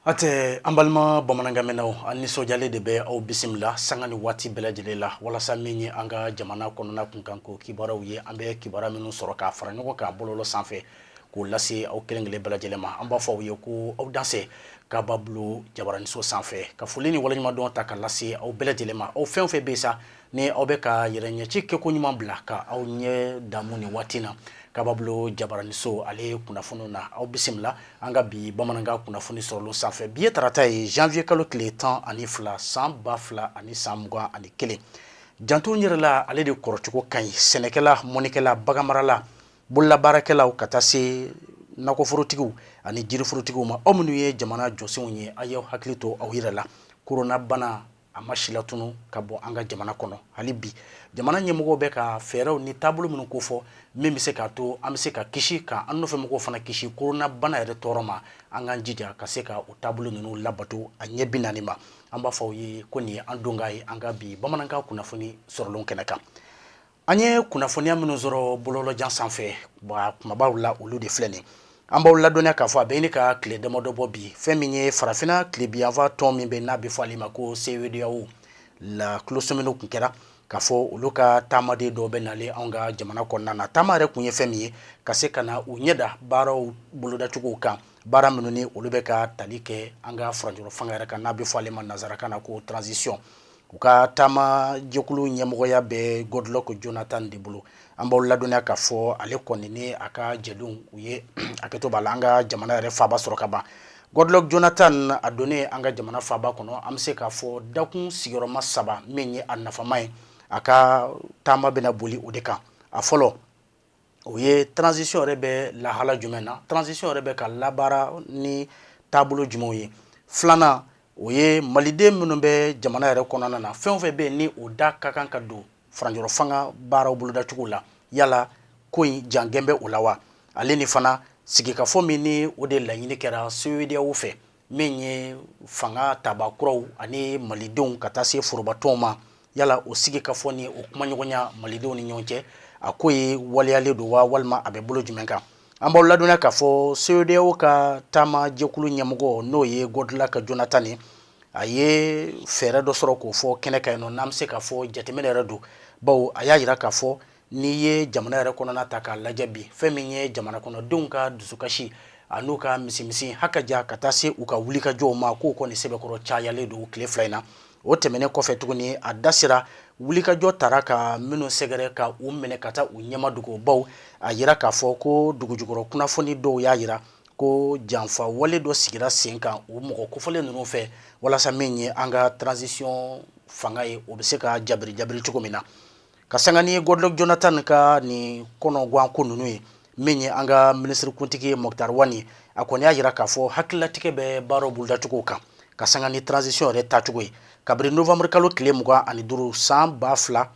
Ate ambalma bamanangamenaw ani sojale de be aw bisimila sangani wati belajelela walasa minye anga jamana konona kunkanko kibaraw ye ambe kibara minnu sɔrɔ ka fara ɲɔgɔn ka bololo sanfɛ k'o lase aw kelen-kelen bɛlajɛlen ma an b'a fɔ aw ye ko aw danse ka babulu jabaraniso sanfɛ ka foli ni waleɲumandɔn ta ka lase aw bɛlajɛlen ma aw fɛn o fɛn bɛ sa ni aw bɛ ka yɛrɛɲɛci kɛko ɲuman bila ka aw ɲɛ damu ni waati na kabablo jabaraniso ale kunnafoni na aw bisimila an ka bi bamanankan kunnafoni sɔrɔlo sanfɛ bi ye tarata ye janvier kalo tile 12 san 2021 janto yɛrɛ la ale de kɔrɔcogo ka ɲi sɛnɛkɛla mɔnikɛla baganmarala bololabaarakɛlaw ka taa se nakɔforotigiw ani jiriforotigiw ma aw minnu ye jamana jɔsenw ye a y'aw hakili to aw yɛrɛ la koronabana a ma silatunu ka bɔ an ka jamana kɔnɔ hali bi jamana ɲɛmɔgɔw bɛ ka fɛɛrɛw ni taabolo minnu ko fɔ min bɛ se k'a to an bɛ se ka kisi ka an nɔfɛmɔgɔw fana kisi koronabana yɛrɛ tɔɔrɔ ma an k'an jija ka se ka o taabolo ninnu labato a ɲɛ 40 ma an b'a fɔ aw ye ko nin ye an don k'a ye an ka bi bamanankan kunnafoni sɔrɔlen kɛnɛ kan an ye kunnafoniya minnu sɔrɔ bɔlɔlɔjan sanfɛ kumabaw la olu de filɛ nin an b'aw ladɔnniya k'a fɔ a bɛ ɲini ka tile damadɔ bɔ bi fɛn min ye farafinna tilebiyanfan tɔn min bɛ n'a bɛ fɔ ale ma ko CEDEAO la kulosominiw kun kɛra k'a fɔ olu ka taamaden dɔw bɛ nalen anw ka jamana kɔnɔna na taama yɛrɛ kun ye fɛn min ye ka se ka na u ɲɛda baaraw bolodacogow kan baara minnu ni olu bɛ ka tali kɛ an ka faraɲɔgɔn fanga yɛrɛ kan n'a bɛ fɔ ale ma nanzarakan na ko transition u ka taama jɛkulu ɲɛmɔgɔya bɛ Goodluck Jonathan de bolo an b'aw ladɔnniya k'a fɔ ale kɔni ni a ka jɛdenw u ye hakɛto b'a la an ka jamana yɛrɛ faaba sɔrɔ ka ban Goodluck Jonathan a donnen an ka jamana faaba kɔnɔ an bɛ se k'a fɔ dakun sigiyɔrɔma 3 min ye a nafama ye a ka taama bɛna boli o de kan a fɔlɔ o ye transition yɛrɛ bɛ lahala jumɛn na transition yɛrɛ bɛ ka labaara ni taabolo jumɛnw ye filanan o ye maliden minnu bɛ jamana yɛrɛ kɔnɔna na fɛn o fɛn bɛ yen ni o da ka kan ka don faraɲɔgɔn fanga baaraw bolodacogo la yala ko in jangɛn bɛ o la wa ale ni fana sigikafɔ min ni o de laɲini kɛra CEDEAO fɛ min ye fanga tabakuraw ani malidenw ka taa se forobatɔnw ma yala o sigikafɔ ni o kumaɲɔgɔnya malidenw ni ɲɔgɔn cɛ a ko ye waliyalen don wa walima a bɛ bolo jumɛn kan an b'aw ladɔnniya k'a fɔ CEDEAO ka taama jɛkulu ɲɛmɔgɔ n'o ye Goodluck Jonathan ye a ye fɛɛrɛ dɔ sɔrɔ k'o fɔ kɛnɛ kan yen nɔ n'an bɛ se k'a fɔ jateminɛ yɛrɛ don bawo a y'a jira k'a fɔ n'i ye jamana yɛrɛ kɔnɔna ta k'a lajɛ bi fɛn min ye jamana kɔnɔdenw ka dusukasi a n'u ka misimisi hakaja ka taa se u ka wulikajɔw ma k'o kɔni sɛbɛkɔrɔ cayalen don tile 2 in na o tɛmɛnen kɔfɛ tuguni a da sera wulikajɔ tara ka minnu sɛgɛrɛ ka u minɛ ka taa u ɲɛma dogo baw a yira k'a fɔ ko dugujukɔrɔ kunnafoni dɔw y'a yira ko janfa wale dɔ sigira sen kan o mɔgɔ kofɔlen ninnu fɛ walasa min ye an ka transition fanga ye o bɛ se ka jabiri cogo min na ka sanga ni Goodluck Jonathan ka ni kɔnɔguwan ko ninnu ye min ye an ka minisiri kuntigi Moktar Wani a kɔni y'a jira k'a fɔ hakilatigɛ bɛ baaraw bolodacogo kan ka sanga ni transition yɛrɛ tacogo ye kabiri novembre kalo tile 25 san 2000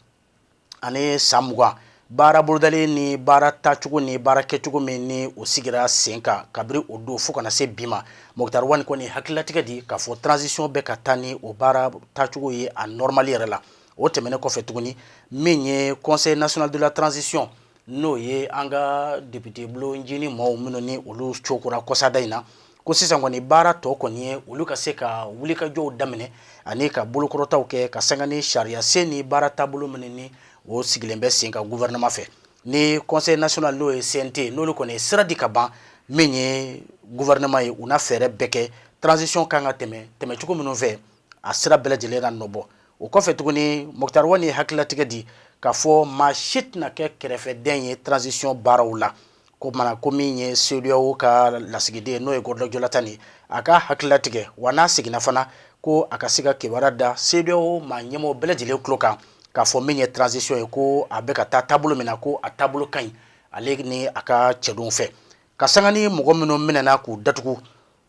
ani san 20 baara bolodalen ni baara tacogo ni baara kɛcogo min ni o sigira sen kan kabiri o don fo kana se bi ma Moktar Wani kɔni hakilatigɛ di k'a fɔ transition bɛ ka taa ni o baara tacogo ye a normal yɛrɛ la o tɛmɛnen kɔfɛ tuguni min ye Conseil national de la transition n'o ye an ka député bulonjini maaw minnu ni olu cokora kɔsada in na ko sisan kɔni baara tɔ kɔni ye olu ka se ka wulikajɔw daminɛ ani ka bolokɔrɔtaw kɛ ka sanga ni sariya sen ni baara taabolo minnu ni o sigilen bɛ sen ka gouvernement fɛ ni Conseil national n'o ye CNT n'olu kɔni ye sira di ka ban min ye gouvernement ye u na fɛɛrɛ bɛɛ kɛ transition kan ka tɛmɛcogo minnu fɛ a sira bɛɛ lajɛlen na nɔbɔ o kɔfɛ tuguni Moktar Wani ye hakilatigɛ di k'a fɔ maa si tɛna kɛ kɛrɛfɛdɛn ye transition baaraw la ko min ye CEDEAO ka lasigiden n'o ye Goodluck Jonathan ye a ka hakilatigɛ wa n'a seginna fana ko a ka se ka kibaruya da CEDEAO maa ɲɛmɔgɔ bɛɛ lajɛlen tulo kan k'a fɔ min ye transition ye ko a bɛ ka taa taabolo min na ko a taabolo ka ɲi ale ni a ka cɛdenw fɛ ka sanga ni mɔgɔ minnu minɛna k'u datugu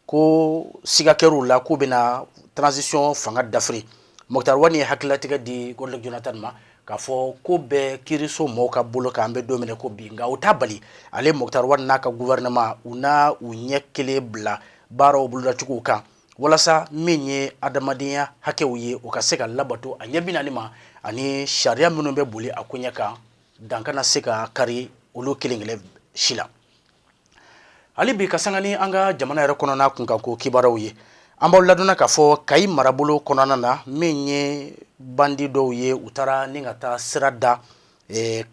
ko siga kɛr'u la k'u bɛna transition fanga dafiri Moktar Wani ye hakilatigɛ di Goodluck Jonathan ma k'a fɔ ko bɛɛ kiiriso mɔgɔw ka bolo kan an bɛ don minɛ ko bi nka o t'a bali ale Moktar Wani n'a ka gouvernement u n'a u ɲɛ kelen bila baaraw bolodacogow kan walasa min ye adamadenya hakɛw ye o ka se ka labato a ɲɛ 40 ma ani sariya minnu bɛ boli a koɲɛ kan dan kana se ka kari olu kelen-kelen si la hali bi ka sanga ni an ka jamana yɛrɛ kɔnɔna kunkanko kibaruyaw ye an b'aw ladonna k'a fɔ Kayi marabolo kɔnɔna na min ye bandi dɔw ye u taara ni ka taa sira da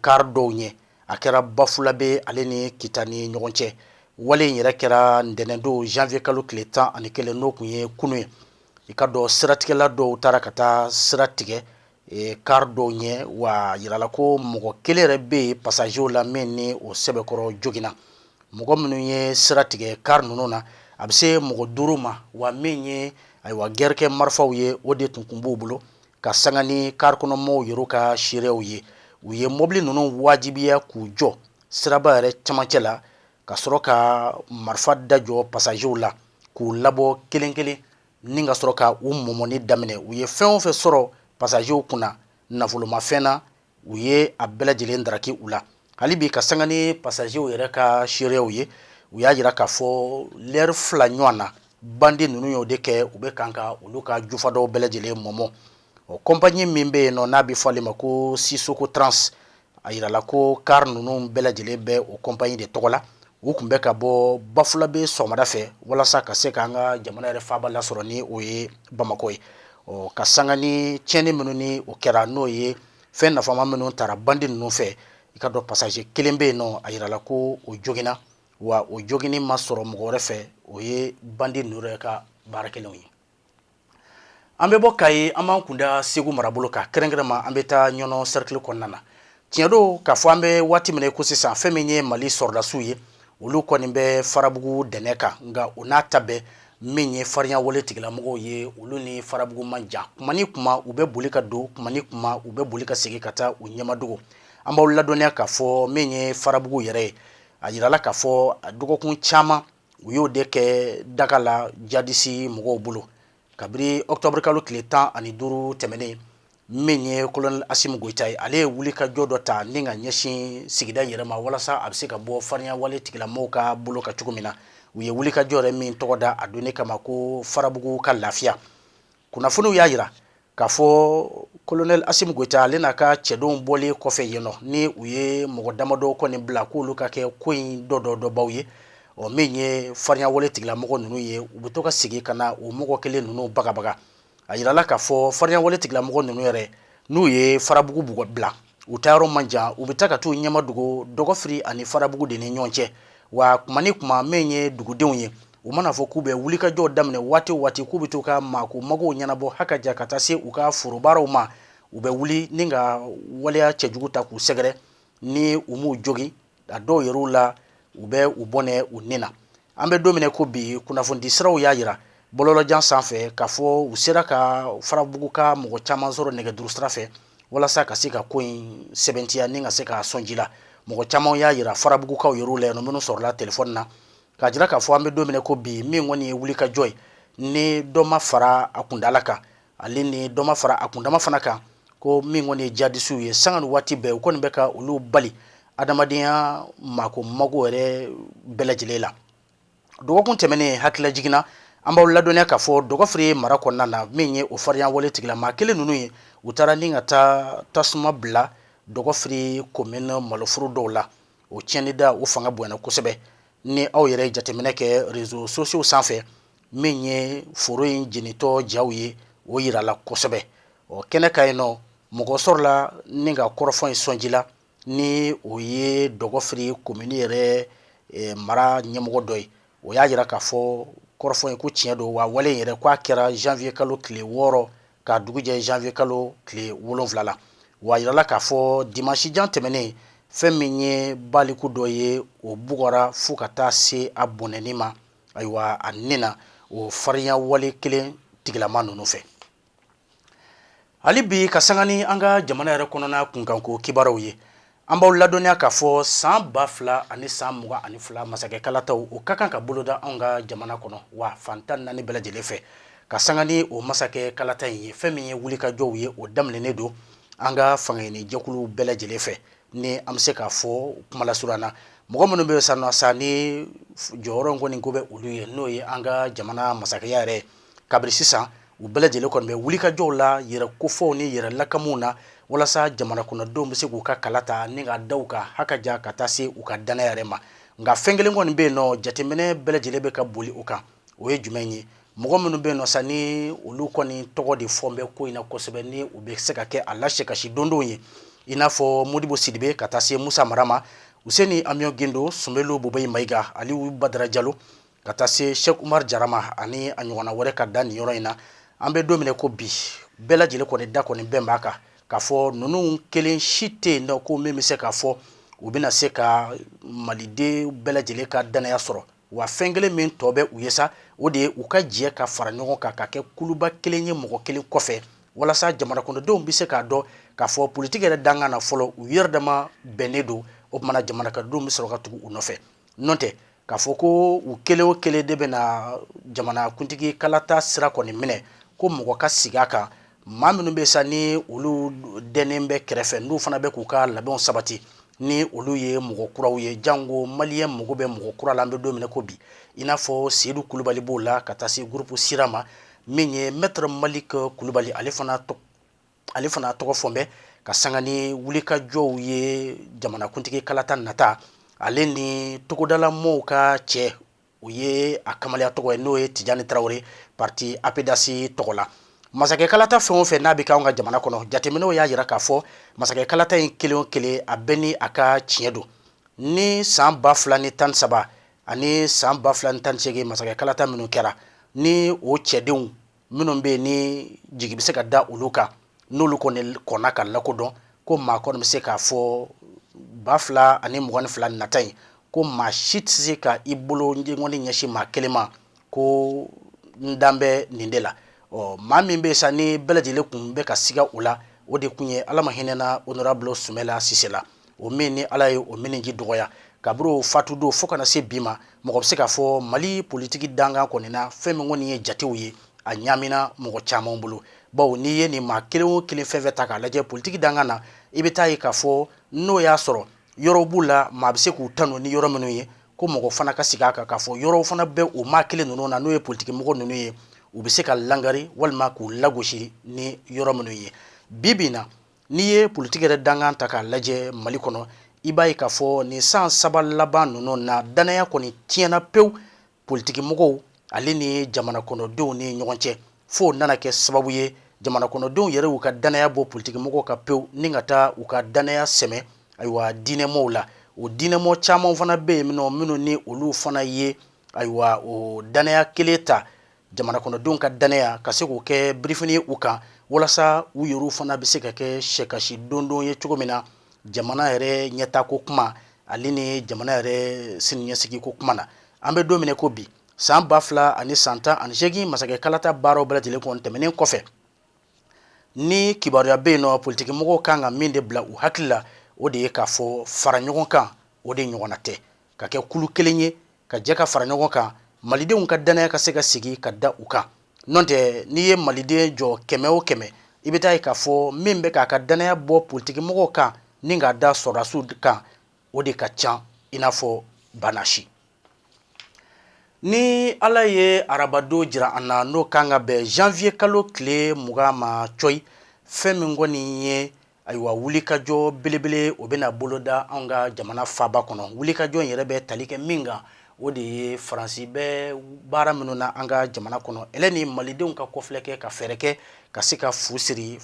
car dɔw ɲɛ a kɛra Bafulabe ale ni Kita ni ɲɔgɔn cɛ wale in yɛrɛ kɛra ntɛnɛndon janvier kalo tile 11 n'o kun ye kunun ye i ka dɔn siratigɛla dɔw taara ka taa sira tigɛ car dɔw ɲɛ wa yirala ko mɔgɔ kelen yɛrɛ bɛ yen passager la min ni o sɛbɛkɔrɔ joginna mɔgɔ minnu ye sira tigɛ car ninnu na a bɛ se mɔgɔ 5 ma wa min ye ayiwa gɛrɛkɛ marifaw ye o de tun kun b'u bolo ka sanga ni car kɔnɔmɔɔw yɛrɛ ka seerew ye u ye mobili ninnu wajibiya k'u jɔ siraba yɛrɛ camancɛ la ka sɔrɔ ka marifa dajɔ passager la k'u labɔ kelen kelen ni ka sɔrɔ ka u mɔmɔni daminɛ u ye fɛn o fɛn sɔrɔ passager kunna nafolomafɛn na u ye a bɛɛ lajɛlen daraki u la hali bi ka sanga ni passager yɛrɛ ka seerew ye u y'a jira k'a fɔ l'heure 2 ɲɔgɔn na bandi ninnu y'o de kɛ u bɛ kan ka olu ka jufa dɔw bɛɛ lajɛlen mɔmɔ o compagnie min bɛ yen nɔ n'a bɛ fɔ ale ma ko Sisoko Trans a yirala ko car ninnu bɛɛ lajɛlen bɛ o compagnie de tɔgɔ la u tun bɛ ka bɔ Bafulabe sɔgɔmada fɛ walasa ka se k'an ka jamana yɛrɛ faaba lasɔrɔ ni o ye Bamakɔ ye ka sanga ni tiɲɛni minnu ni o kɛra n'o ye fɛn nafama minnu taara bandi ninnu fɛ i ka dɔn passager kelen bɛ yen nɔ a yirala ko o joginna wa o joginni ma sɔrɔ mɔgɔ wɛrɛ fɛ o ye bandi ninnu yɛrɛ ka baarakɛlaw ye an bɛ bɔ Kayi an b'an kunda Segu marabolo kan kɛrɛnkɛrɛnma an bɛ taa ɲɔnɔ cercle kɔnɔna na tiɲɛ don k'a fɔ an bɛ waati min ko sisan fɛn min ye Mali sɔrɔdasiw ye olu kɔni bɛ Farabugu dɛnɛ kan nka o n'a ta bɛɛ min ye farinya wale tigilamɔgɔw ye olu ni Farabugu man jan kuma ni kuma u bɛ boli ka don kuma ni kuma u bɛ boli ka segin ka taa u ɲɛmadogo an b'aw ladɔnniya k'a fɔ min ye Farabugu yɛrɛ ye a yirala k'a fɔ dɔgɔkun caman u y'o de kɛ daga la jadisi mɔgɔw bolo kabiri octobre kalo tile 15 tɛmɛnen min ye colonel Asimu Goyita ye ale ye wulikajɔ dɔ ta ni ka ɲɛsin sigida yɛrɛ ma walasa a bɛ se ka bɔ farinya wale tigilamɔgɔw ka bolo ka cogo min na u ye wulikajɔ yɛrɛ min tɔgɔ da a donni kama ko Farabugu ka lafiya kunnafoniw y'a jira k'a fɔ colonel Asimu Goyita ale n'a ka cɛdenw bɔlen kɔfɛ yen nɔ ni u ye mɔgɔ damadɔ kɔni bila k'olu ka kɛ ko in dɔbaw ye min ye farinya wale tigilamɔgɔ ninnu ye u bɛ to ka segin ka na o mɔgɔ kelen ninnu bagabaga a yirala k'a fɔ farinya wale tigilamɔgɔ ninnu yɛrɛ n'u ye Farabugu bugɔ bila u taa yɔrɔ man jan u bɛ taa ka t'u ɲɛmadogo Dɔgɔfiri ani Farabugu de ni ɲɔgɔn cɛ wa kuma ni kuma min ye dugudenw ye u mana fɔ k'u bɛ wulikajɔw daminɛ waati o waati k'u bɛ to ka magow ɲɛnabɔ hakaja ka taa se u ka forobaaraw ma u bɛ wuli ni ka waleya cɛjugu ta k'u sɛgɛrɛ ni u m'u jogi a dɔw yɛrɛw la u bɛ u bɔnɛ u nin na an bɛ don min ko bi kunnafonidi siraw y'a jira bɔlɔlɔjan sanfɛ k'a fɔ u sera ka Farabugu ka mɔgɔ caman sɔrɔ nɛgɛjuru sira fɛ walasa ka se ka ko in sɛbɛntiya ni ka se ka sɔn ji la mɔgɔ caman y'a jira Farabugukaw yɛrɛw la minnu sɔrɔla telefɔni na k'a jira k'a fɔ an bɛ don min ko bi min kɔni ye wulikajɔ ye ni dɔ ma fara a kundala kan ale ni dɔ ma fara a kundama fana kan ko min kɔni ye jadisiw ye sanga ni waati bɛɛ u kɔni bɛ ka olu bali adamadenya mago yɛrɛ bɛɛ lajɛlen la dɔgɔkun tɛmɛnen hakilila jiginna an b'aw ladɔnniya k'a fɔ Dɔgɔfiri mara kɔnɔna na min ye o farinya wale tigilama kelen ninnu ye u taara ni ka taa tasuma bila Dɔgɔfiri commune maloforo dɔw la o tiɲɛni da o fanga bonyana kosɛbɛ ni aw yɛrɛ jateminɛ kɛ réseaux sociaux sanfɛ min ye foro in jenitɔ jaw ye o yirala kosɛbɛ kɛnɛ ka yen nɔ mɔgɔ sɔrɔla ni ka kɔrɔfɔ in sɔnji la ni o ye Dɔgɔfiri commune yɛrɛ mara ɲɛmɔgɔ dɔ ye o y'a jira k'a fɔ kɔrɔfɔ in ko tiɲɛ don wa wale in yɛrɛ k'a kɛra janvier kalo tile 6 ka dugu jɛ janvier kalo tile 7 la wa yirala k'a fɔ dimanche jan tɛmɛnen fɛn min ye baliku dɔ ye o bugɔra fo ka taa se a bɔnɛni ma ayiwa a nin na o farinya wale kelen tigilama ninnu fɛ hali bi ka sanga ni an ka jamana yɛrɛ kɔnɔna kunkanko kibaruw ye an b'aw ladɔnniya k'a fɔ san 2000 ani san 22 masakɛ kalataw o ka kan ka boloda anw ka jamana kɔnɔ wa fantan naani bɛɛ lajɛlen fɛ ka sanga ni o masakɛ kalata in ye fɛn min ye wulikajɔw ye o daminɛnen don an ka fangayini jɛkulu bɛɛ lajɛlen fɛ ni an bɛ se k'a fɔ kumalasurunya na mɔgɔ minnu bɛ san nɔ sa ni jɔyɔrɔ in kɔni ko bɛ olu ye n'o ye an ka jamana masakɛya yɛrɛ kabiri sisan u bɛɛ lajɛlen kɔni bɛ wulikajɔw la yɛrɛ kofɔw ni yɛrɛ lakamuw na walasa jamana kɔnɔdenw bɛ se k'u ka kala ta ni ka da u ka hakaja ka taa se u ka danaya yɛrɛ ma nka fɛn kelen kɔni bɛ yen nɔ jateminɛ bɛɛ lajɛlen bɛ ka boli o kan o ye jumɛn ye mɔgɔ minnu bɛ yen nɔ sa ni olu kɔni tɔgɔ de fɔ bɛ ko in na kosɛbɛ ni u bɛ se ka kɛ a lasɛ kasi dondon ye i n'a fɔ Modibo Sidibe ka taa se Musa Mara ma Useni Amion Gendo Sunbelu Bobayi Mayiga Aliyu Badara Jalo ka taa se Sheikh Umar Jarama ani a ɲɔgɔnna wɛrɛ ka da nin yɔrɔ in na an bɛ don minɛ ko bi bɛɛ lajɛlen kɔni da kɔni bɛn b'a kan k'a fɔ ninnu kelen si tɛ yen nɔ ko min bɛ se k'a fɔ u bɛna se ka maliden bɛɛ lajɛlen ka danaya sɔrɔ wa fɛn kelen min tɔ bɛ u ye sa o de ye u ka jɛ ka fara ɲɔgɔn kan ka kɛ kuluba kelen ye mɔgɔ kelen kɔfɛ walasa jamana kɔnɔdenw bɛ se k'a dɔn k'a fɔ politique yɛrɛ dangan na fɔlɔ u yɛrɛ dama bɛnnen don o kumana jamana kɔnɔdenw bɛ sɔrɔ ka tugu u nɔfɛ n'o tɛ k'a fɔ ko u kelen o kelen de bɛna jamana kuntigi kalata sira kɔni minɛ ko mɔgɔ ka sigi a kan maa minnu bɛ sa ni olu dɛnnen bɛ kɛrɛfɛ n'u fana bɛ k'u ka labɛnw sabati ni olu ye mɔgɔ kuraw ye jango maliyɛn mago bɛ mɔgɔ kura la an bɛ don minɛ ko bi i n'a fɔ Seydou Kulubali b'o la ka taa se groupe Sira ma min ye Maître Malik Kulubali ale fana tɔgɔ fɔ bɛ ka sanga ni wulikajɔw ye jamanakuntigi kalata nata ale ni togodala mɔɔw ka cɛ o ye a kamaleya tɔgɔ ye n'o ye Tijani Tarawele parti APDAS tɔgɔ la masakɛ kalata fɛn o fɛn n'a bɛ k'anw ka jamana kɔnɔ jateminɛw y'a jira k'a fɔ masakɛ kalata in kelen o kelen a bɛɛ ni a ka tiɲɛ don ni san 2013 ani san 2018 masakɛ kalata minnu kɛra ni o cɛdenw minnu bɛ ni jigi bɛ se ka da olu kan n'olu kɔni kɔnna ka lakodɔn ko maa kɔni bɛ se k'a fɔ 2022 nata in ko maa si tɛ se ka i bolo ɲɛgɔnni ɲɛsin maa kelen ma ko n dan bɛ nin de la maa min bɛ sa ni bɛɛ lajɛlen kun bɛ ka siga o la o de kun ye Ala ma hinɛna honorable Sumela Sise la o min ni Ala ye o miniji dɔgɔya kabiri o fatu don fo kana se bi ma mɔgɔ bɛ se k'a fɔ Mali politique dangan kɔni na fɛn min kɔni ye jatew ye a ɲamina mɔgɔ caman bolo bawo n'i ye nin maa kelen o kelen fɛn fɛn ta k'a lajɛ politique dangan na i bɛ taa ye k'a fɔ n'o y'a sɔrɔ yɔrɔw b'u la maa bɛ se k'u tanu ni yɔrɔ minnu ye ko mɔgɔ fana ka sigi a kan k'a fɔ yɔrɔw fana bɛ o maa kelen ninnu na n'o ye politique mɔgɔ ninnu ye u bɛ se ka langari walima k'u lagosi ni yɔrɔ minnu ye bi bi in na n'i ye politique yɛrɛ dangan ta k'a lajɛ Mali kɔnɔ i b'a ye k'a fɔ nin san 3 laban ninnu na danaya kɔni tiɲɛna pewu politique mɔgɔw ale ni jamana kɔnɔdenw ni ɲɔgɔn cɛ fo nana kɛ sababu ye jamana kɔnɔdenw yɛrɛ y'u ka danaya bɔ politique mɔgɔw ka pewu ni ka taa u ka danaya sɛmɛ ayiwa diinɛmɔɔw la o diinɛmɔ caman fana bɛ yen minnu ni olu fana ye ayiwa o danaya kelen ta jamana kɔnɔdenw ka danaya ka se k'o kɛ birifini ye u kan walasa u yɛrɛw fana bɛ se ka kɛ sɛkasi dondon ye cogo min na jamana yɛrɛ ɲɛtaako kuma ale ni jamana yɛrɛ siniɲɛsigi ko kuma na an bɛ don minɛ ko bi san 2018 masakɛ kalata baaraw bɛɛ lajɛlen kɔni tɛmɛnen kɔfɛ ni kibaruya bɛ yen nɔ politique mɔgɔw kan ka min de bila u hakili la o de ye k'a fɔ fara ɲɔgɔn kan o de ɲɔgɔnna tɛ ka kɛ kulu kelen ye ka jɛ ka fara ɲɔgɔn kan malidenw ka danaya ka se ka sigi ka da u kan n'o tɛ n'i ye maliden jɔ 100 o 100 i bɛ taa ye k'a fɔ min bɛ k'a ka danaya bɔ politique mɔgɔw kan ni k'a da sɔrɔdasiw kan o de ka ca i n'a fɔ banasi ni Ala ye arabadon jira an na n'o kan ka bɛn janvier kalo tile 20 ma coyi fɛn min kɔni ye ayiwa wulikajɔ belebele o bɛna boloda anw ka jamana faaba kɔnɔ wulikajɔ in yɛrɛ bɛ tali kɛ min kan o de ye Faransi bɛ baara minnu na an ka jamana kɔnɔ ɛlɛ ni malidenw ka kɔfilɛ kɛ ka fɛɛrɛ kɛ ka se ka fu siri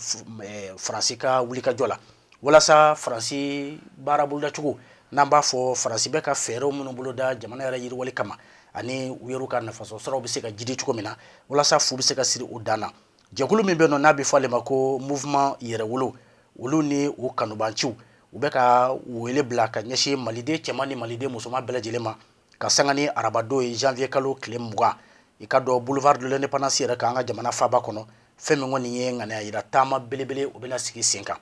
Faransi ka wulikajɔ la walasa Faransi baara bolodacogo n'an b'a fɔ Faransi bɛ ka fɛɛrɛw minnu boloda jamana yɛrɛ yiriwali kama ani u yɛrɛw ka nafasɔrɔsiraw bɛ se ka jidi cogo min na walasa fu bɛ se ka siri u dan na jɛkulu min bɛ yen nɔ n'a bɛ fɔ ale ma ko mouvement yɛrɛwolo olu ni u kanubanciw u bɛ ka wele bila ka ɲɛsin maliden cɛman ni maliden musoman bɛɛ lajɛlen ma ka sanga ni arabadon ye janvier kalo tile 20 i ka dɔn boulevard de l'indépendance yɛrɛ kan an ka jamana faaba kɔnɔ fɛn min kɔni ye ŋaniya yira taama belebele o bɛna sigi sen kan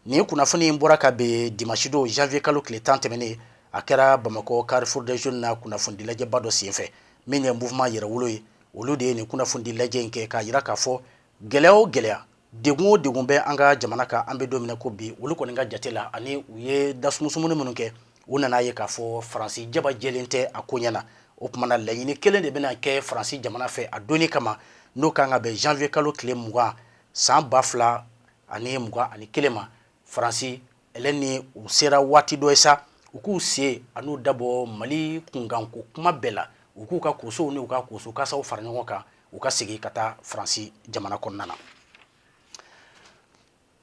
nin kunnafoni in bɔra ka bɛn dimanche don janvier kalo tile 10 tɛmɛnen a kɛra Bamakɔ Carrefour des Jeunes na kunnafoni lajɛba dɔ senfɛ min ye mouvement yɛrɛwolo ye olu de ye nin kunnafoni lajɛ in kɛ k'a yira k'a fɔ gɛlɛya o gɛlɛya degun o degun bɛ an ka jamana kan an bɛ don min na ko bi olu kɔni ka jate la ani u ye dasumusumuni minnu kɛ u nana ye k'a fɔ Faransi jaba jɛlen tɛ a ko ɲɛna o kumana laɲini kelen de bɛna kɛ Faransi jamana fɛ a donni kama n'o kan ka bɛn janvier kalo tile 20 san 2021 ma Faransi ɛlɛ ni u sera waati dɔ ye sa u k'u se an'u dabɔ Mali kunkanko kuma bɛɛ la u k'u ka kosow ni u ka koso kasaw fara ɲɔgɔn kan u ka sigi ka taa Faransi jamana kɔnɔna na.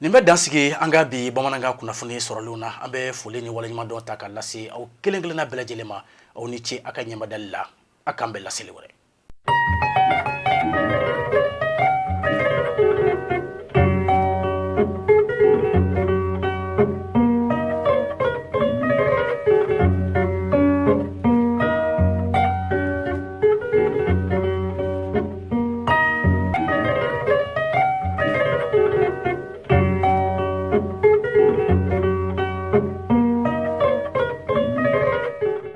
Nin bɛ dansigi an ka bi bamanankan kunnafoni sɔrɔlenw na. An bɛ foli ni waleɲuman dɔn ta ka lase aw kelen kelenna bɛɛ lajɛlen ma. Aw ni ce a ka ɲɛmadali la. A k'an bɛn laseli wɛrɛ.